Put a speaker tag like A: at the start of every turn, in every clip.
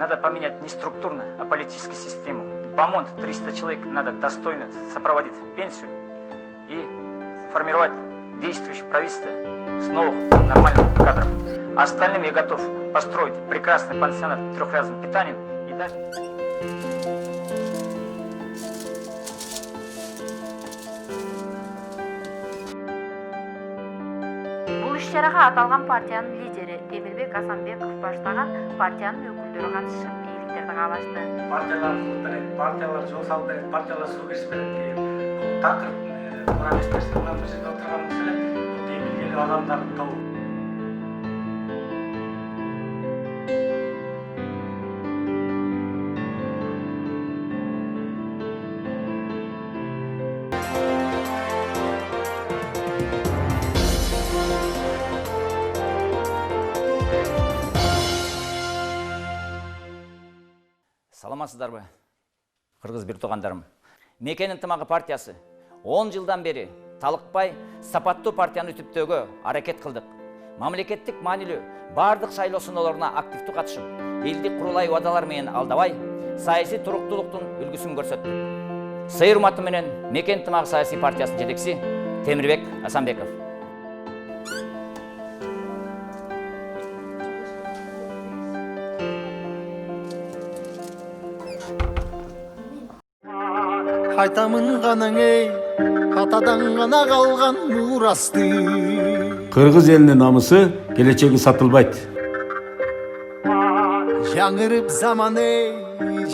A: надо поменять не структурно, а политическую систему. БАМОНД 300 человек надо достойно сопроводить в пенсию и формировать действующее правительство с новых нормальных кадров. А остальным я готов построить прекрасный пансионат с трехразовым питанием и дальше.
B: Бул иш-чарага аталган партиянын лидери Темирбек Асанбеков баштаган партиянын өкүлдөрү катышып ийгиликтерди каалашты.
C: Партиялар жол салып берет, партиялар суу киришип берет деген бул такыр туура эмес нерсе. Мына бул жерде отурган маселе бул демилгелүү адамдардын тобу.
D: Саламатсыздарбы, кыргыз бир туугандарым. Мекен ынтымагы партиясы 10 жылдан бери талыкпай сапаттуу партияны түптөөгө аракет кылдык. Мамлекеттик маанилүү бардык шайлоо сыноолоруна активдүү катышып, элдик курулай убадалар менен алдабай, саясий туруктуулуктун үлгүсүн көрсөттүк. Сый урматы менен Мекен ынтымагы саясий партиясынын жетекчиси Темирбек Асанбеков.
E: Айтамын ғанаң ей, атадан ғана қалған мурасты.
F: Кыргыз элинин намысы келечеги сатылбайт.
E: Жаңырып заман ей,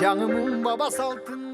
E: жаңымын баба салтын.